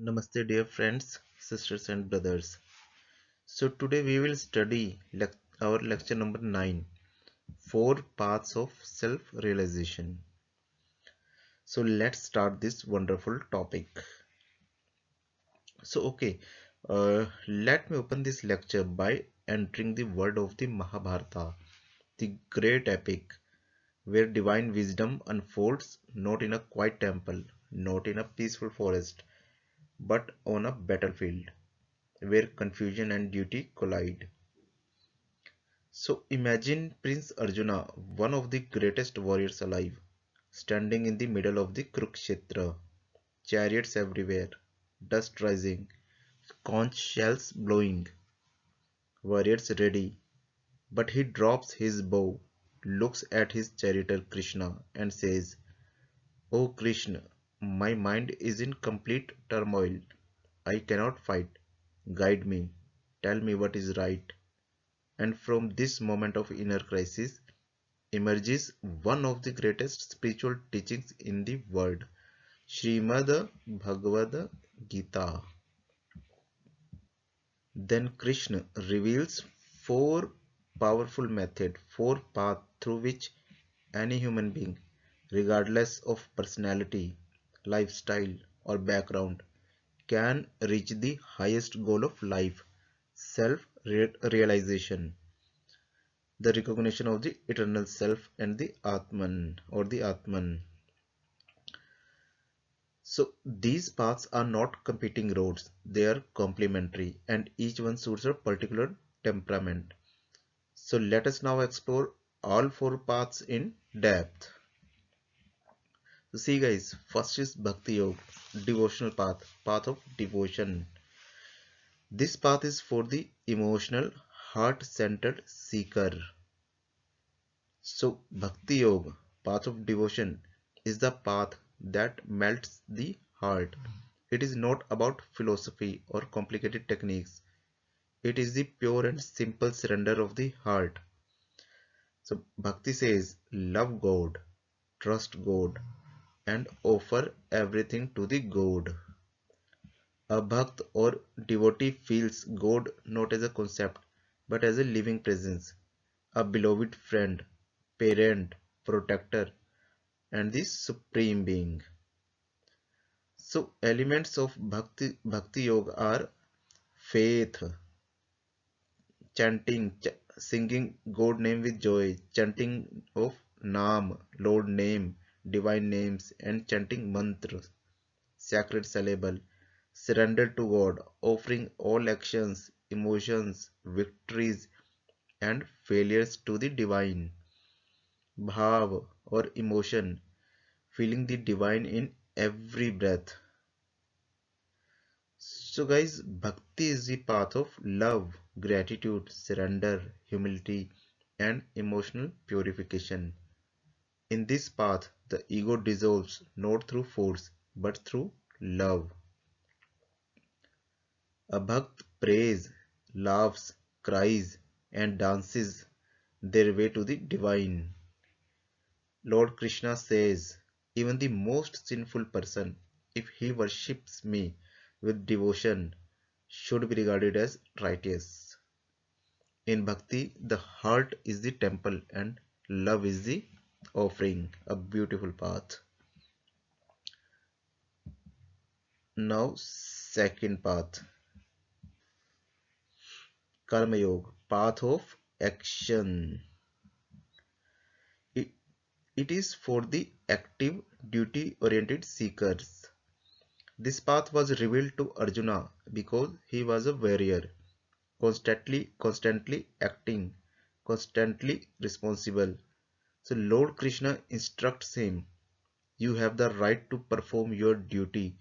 Namaste, dear friends, sisters, and brothers. So, today we will study our lecture number 9, Four Paths of Self Realization. So, let's start this wonderful topic. Let me open this lecture by entering the world of the Mahabharata, the great epic where divine wisdom unfolds not in a quiet temple, not in a peaceful forest, but on a battlefield where confusion and duty collide. So imagine Prince Arjuna, one of the greatest warriors alive, standing in the middle of the Kurukshetra, chariots everywhere, dust rising, conch shells blowing, warriors ready. But he drops his bow, looks at his charioteer Krishna, and says, "O Krishna, my mind is in complete turmoil. I cannot fight. Guide me. Tell me what is right." And from this moment of inner crisis, emerges one of the greatest spiritual teachings in the world, Srimad Bhagavad Gita. Then Krishna reveals four powerful methods, four paths through which any human being, regardless of personality, lifestyle, or background, can reach the highest goal of life, self realization, the recognition of the eternal self and the Atman or the Atman. So these paths are not competing roads, they are complementary and each one suits a particular temperament. So let us now explore all four paths in depth. So see guys, first is Bhakti Yoga, devotional path, path of devotion. This path is for the emotional, heart-centered seeker. So Bhakti Yoga, path of devotion, is the path that melts the heart. It is not about philosophy or complicated techniques. It is the pure and simple surrender of the heart. So Bhakti says, love God, trust God, and offer everything to the God. A Bhakt or devotee feels God not as a concept, but as a living presence, a beloved friend, parent, protector, and the supreme being. So elements of Bhakti Yoga are faith, chanting, singing God name with joy, chanting of Naam, Lord name, divine names, and chanting mantras, sacred syllable, surrender to God, offering all actions, emotions, victories, and failures to the divine. Bhav or emotion, feeling the divine in every breath. So guys, bhakti is the path of love, gratitude, surrender, humility, and emotional purification. In this path, the ego dissolves not through force but through love. A bhakt prays, laughs, cries, and dances their way to the divine. Lord Krishna says, even the most sinful person, if he worships me with devotion, should be regarded as righteous. In bhakti, the heart is the temple and love is the offering, a beautiful path. Now, second path, Karma Yoga, path of action. It, it is for the active, duty oriented seekers. This path was revealed to Arjuna because he was a warrior, constantly acting, constantly responsible. So Lord Krishna instructs him, you have the right to perform your duty,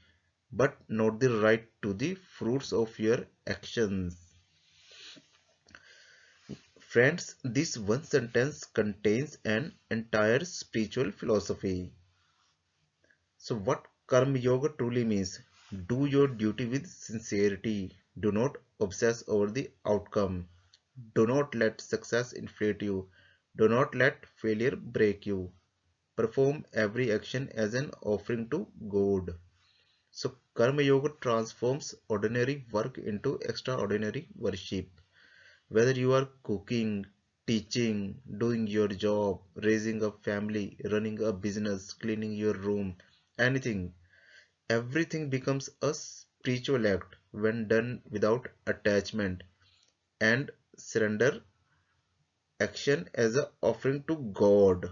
but not the right to the fruits of your actions. Friends, this one sentence contains an entire spiritual philosophy. So what Karma Yoga truly means, do your duty with sincerity. Do not obsess over the outcome. Do not let success inflate you. Do not let failure break you. Perform every action as an offering to God. So Karma Yoga transforms ordinary work into extraordinary worship. Whether you are cooking, teaching, doing your job, raising a family, running a business, cleaning your room, anything, everything becomes a spiritual act when done without attachment and surrender action as a offering to God.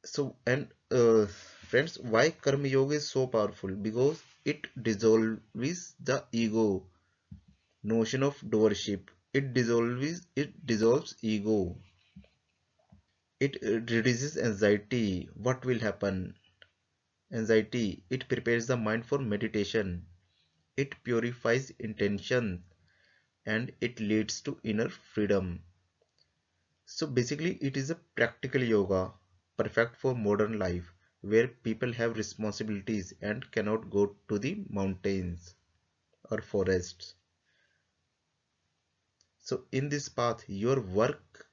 So, and friends, why Karma Yoga is so powerful? Because it dissolves the ego notion of doership. It dissolves ego. It reduces anxiety. What will happen? Anxiety. It prepares the mind for meditation. It purifies intention and it leads to inner freedom. So basically, it is a practical yoga, perfect for modern life, where people have responsibilities and cannot go to the mountains or forests. So in this path, your work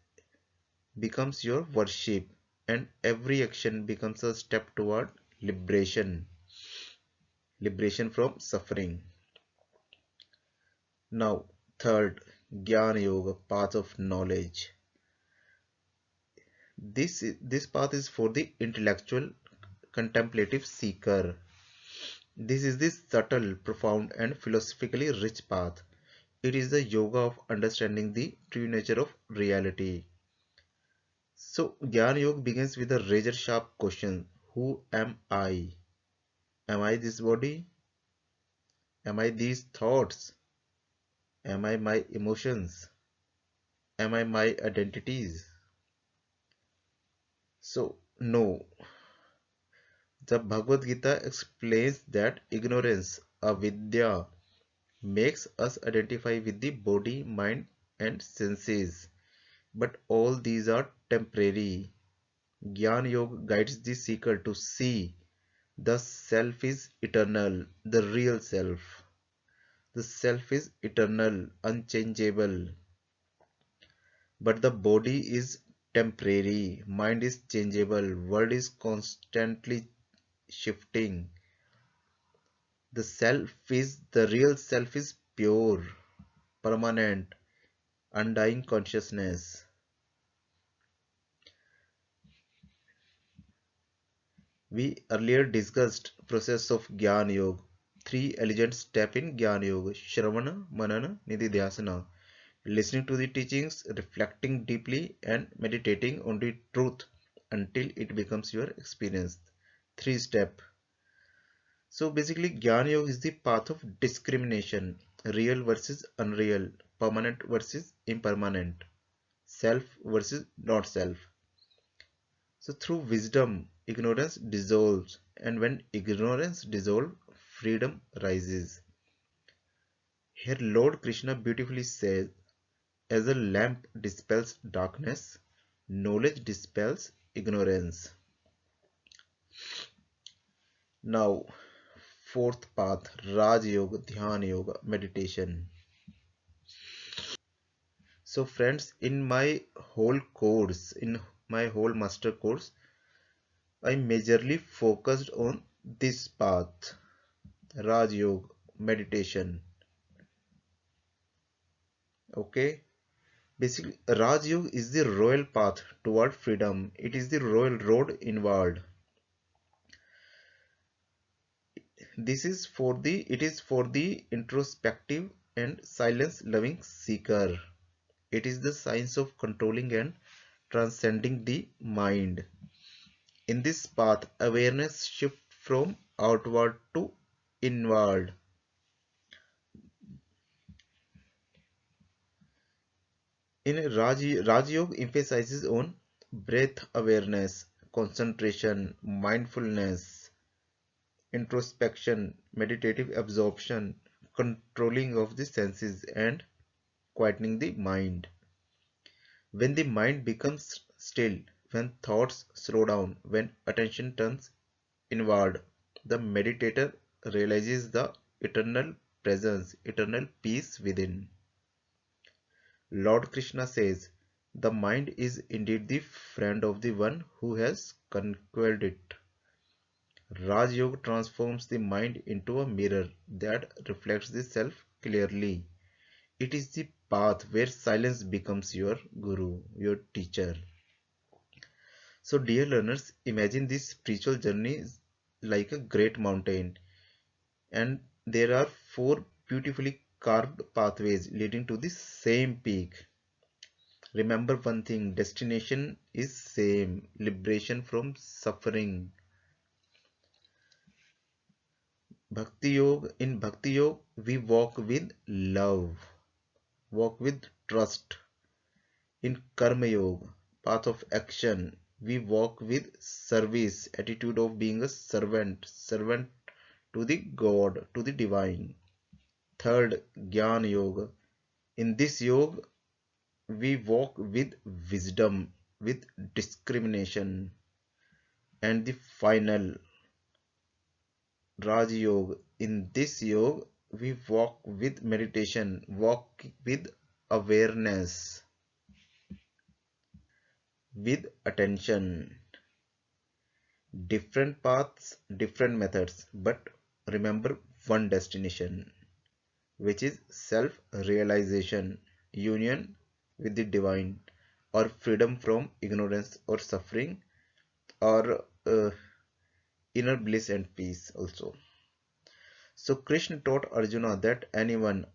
becomes your worship, and every action becomes a step toward liberation, liberation from suffering. Now, third, Jnana Yoga, path of knowledge. This path is for the intellectual contemplative seeker. This is the subtle, profound, and philosophically rich path. It is the yoga of understanding the true nature of reality. So, Gyan Yoga begins with a razor sharp question: who am I? Am I this body? Am I these thoughts? Am I my emotions? Am I my identities? So, no. The Bhagavad Gita explains that ignorance, avidya, makes us identify with the body, mind, and senses. But all these are temporary. Gyan Yoga guides the seeker to see the self is eternal, the real self. The self is eternal, unchangeable. But the body is temporary, mind is changeable, world is constantly shifting. The real self is pure, permanent, undying consciousness. We earlier discussed process of Gyan Yoga, three elegant steps in Gyan Yoga: Shravana, Manana, Nididhyasana. Listening to the teachings, reflecting deeply, and meditating on the truth until it becomes your experience. Three step. So basically, Gyan Yoga is the path of discrimination: real versus unreal, permanent versus impermanent, self versus not self. So through wisdom, ignorance dissolves, and when ignorance dissolves, freedom rises. Here Lord Krishna beautifully says, as a lamp dispels darkness, knowledge dispels ignorance. Now, fourth path, Raj Yoga, Dhyana Yoga, meditation. So friends, in my whole master course, I majorly focused on this path, Raj Yoga, meditation. Okay. Basically, Raj Yoga is the royal path toward freedom. It is the royal road inward. It is for the introspective and silence loving seeker. It is the science of controlling and transcending the mind. In this path, awareness shifts from outward to inward. Raj Yoga emphasizes on breath awareness, concentration, mindfulness, introspection, meditative absorption, controlling of the senses, and quietening the mind. When the mind becomes still, when thoughts slow down, when attention turns inward, the meditator realizes the eternal presence, eternal peace within. Lord Krishna says, the mind is indeed the friend of the one who has conquered it. Raj Yoga transforms the mind into a mirror that reflects the self clearly. It is the path where silence becomes your guru, your teacher. So, dear learners, imagine this spiritual journey is like a great mountain, and there are four beautifully carved pathways leading to the same peak. Remember one thing, destination is same, liberation from suffering. In Bhakti Yoga, we walk with love, walk with trust. In Karma Yoga, path of action, we walk with service, attitude of being a servant, servant to the God, to the divine. Third, Jnana Yoga. In this yoga, we walk with wisdom, with discrimination. And the final, Raj Yoga. In this yoga, we walk with meditation, walk with awareness, with attention. Different paths, different methods, but remember one destination, which is self realization, union with the divine, or freedom from ignorance or suffering, or inner bliss and peace also. So, Krishna taught Arjuna that anyone,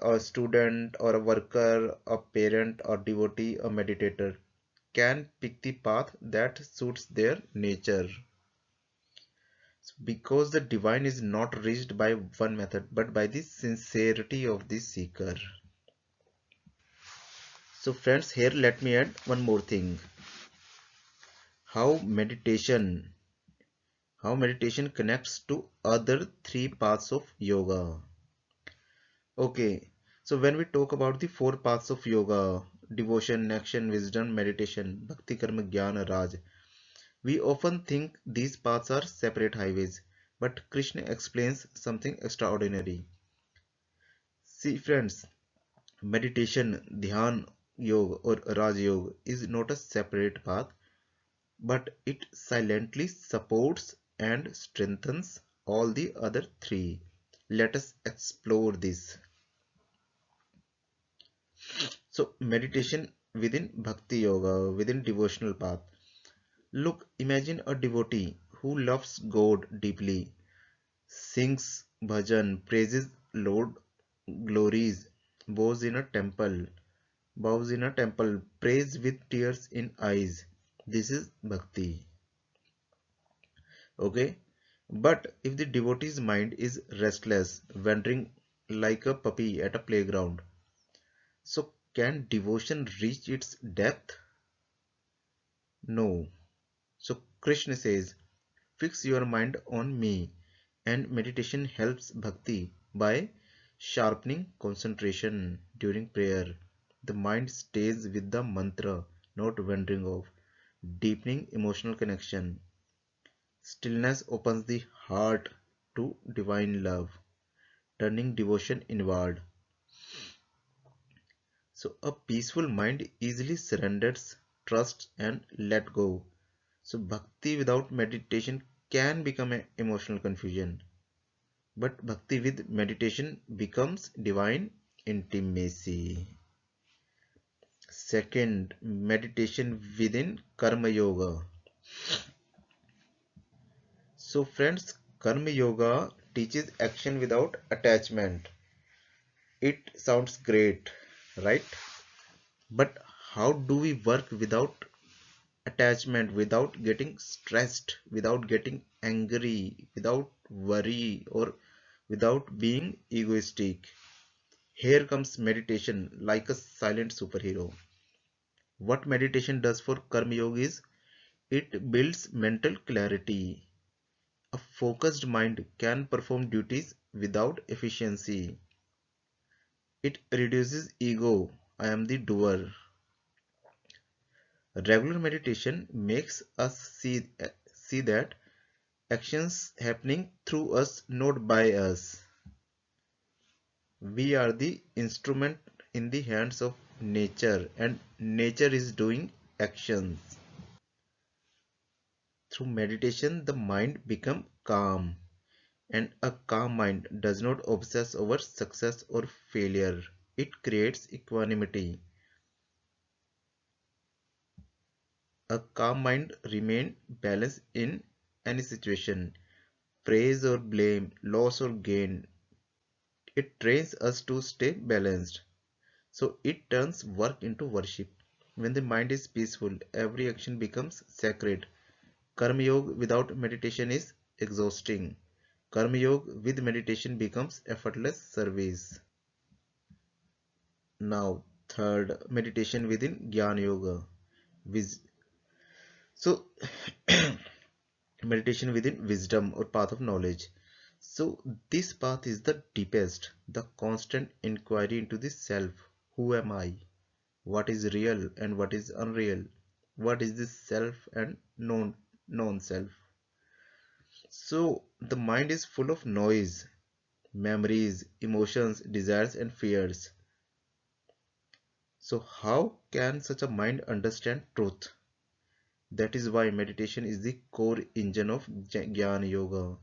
a student or a worker, a parent or devotee, a meditator, can pick the path that suits their nature. Because the divine is not reached by one method but by the sincerity of the seeker. So friends, here let me add one more thing. How meditation how meditation connects to other three paths of yoga. Okay, so when we talk about the four paths of yoga, devotion, action, wisdom, meditation, bhakti, karma, jnana, raj, we often think these paths are separate highways, but Krishna explains something extraordinary. See friends, meditation, Dhyan Yoga or Raj Yoga is not a separate path, but it silently supports and strengthens all the other three. Let us explore this. So, meditation within Bhakti Yoga, within devotional path. Look, imagine a devotee who loves God deeply, sings bhajan, praises Lord glories, bows in a temple, prays with tears in eyes. This is bhakti. Okay? But if the devotee's mind is restless, wandering like a puppy at a playground, so can devotion reach its depth? No. So Krishna says, fix your mind on me, and meditation helps bhakti by sharpening concentration during prayer. The mind stays with the mantra, not wandering off, deepening emotional connection. Stillness opens the heart to divine love, turning devotion inward. So, a peaceful mind easily surrenders, trusts, and let go. So, bhakti without meditation can become an emotional confusion, but bhakti with meditation becomes divine intimacy. Second, meditation within Karma Yoga. So, friends, Karma Yoga teaches action without attachment. It sounds great, right? But how do we work without attachment, without getting stressed, without getting angry, without worry, or without being egoistic? Here comes meditation like a silent superhero. What meditation does for Karma Yoga is it builds mental clarity. A focused mind can perform duties without efficiency. It reduces ego. I am the doer. Regular meditation makes us see that actions happening through us, not by us. We are the instrument in the hands of nature, and nature is doing actions. Through meditation, the mind becomes calm, and a calm mind does not obsess over success or failure. It creates equanimity. A calm mind remains balanced in any situation. Praise or blame, loss or gain, it trains us to stay balanced. So it turns work into worship. When the mind is peaceful, every action becomes sacred. Karma Yoga without meditation is exhausting. Karma Yoga with meditation becomes effortless service. Now, third, meditation within Jnana Yoga. Vis- So, meditation within wisdom or path of knowledge. So, this path is the deepest, the constant inquiry into the self. Who am I? What is real and what is unreal? What is this self and non-self? So, the mind is full of noise, memories, emotions, desires, and fears. So, how can such a mind understand truth? That is why meditation is the core engine of Jnana Yoga.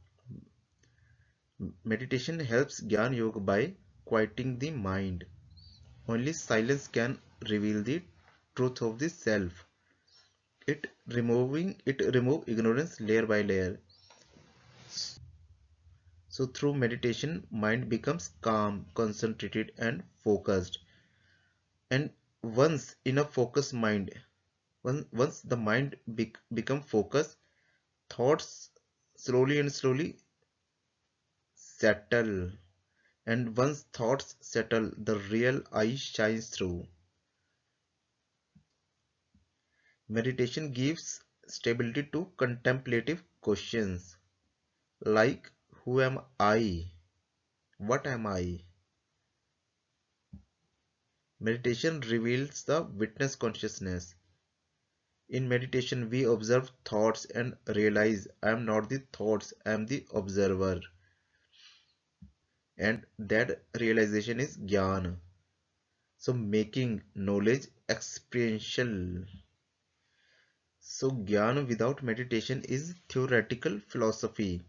Meditation helps Jnana Yoga by quieting the mind. Only silence can reveal the truth of the self. It remove ignorance layer by layer. So through meditation, mind becomes calm, concentrated, and focused. And once in a focused mind, once the mind become focused, thoughts slowly settle. And once thoughts settle, the real I shines through. Meditation gives stability to contemplative questions like who am I? What am I? Meditation reveals the witness consciousness. In meditation, we observe thoughts and realize I am not the thoughts, I am the observer. And that realization is jnana. So making knowledge experiential. So jnana without meditation is theoretical philosophy,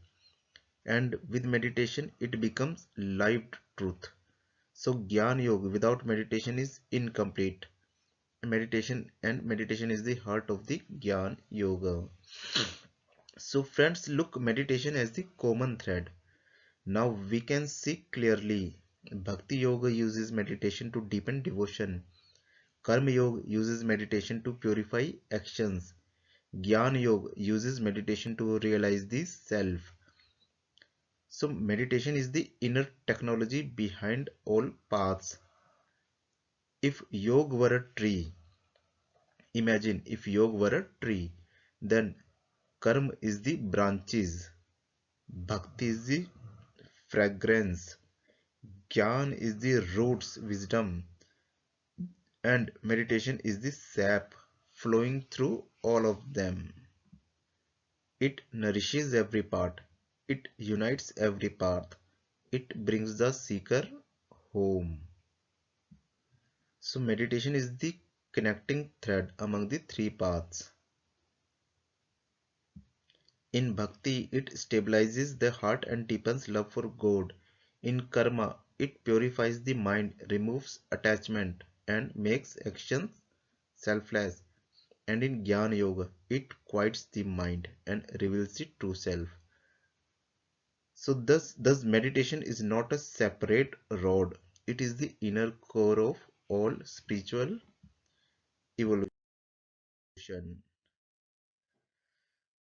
and with meditation it becomes lived truth. So Gyan Yoga without meditation is incomplete. Meditation is the heart of the Gyan Yoga. So friends, look meditation as the common thread. Now we can see clearly. Bhakti Yoga uses meditation to deepen devotion. Karma Yoga uses meditation to purify actions. Gyan Yoga uses meditation to realize the self. So meditation is the inner technology behind all paths. If yoga were a tree, imagine if yoga were a tree, then karma is the branches, bhakti is the fragrance, jnana is the roots, wisdom, and meditation is the sap flowing through all of them. It nourishes every part, it unites every path, it brings the seeker home. So meditation is the connecting thread among the three paths. In bhakti, it stabilizes the heart and deepens love for God. In karma, it purifies the mind, removes attachment, and makes actions selfless. And in jnana yoga, it quiets the mind and reveals the true self. So thus meditation is not a separate road. It is the inner core of all spiritual evolution.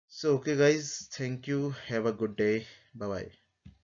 So okay guys, thank you. Have a good day. Bye bye.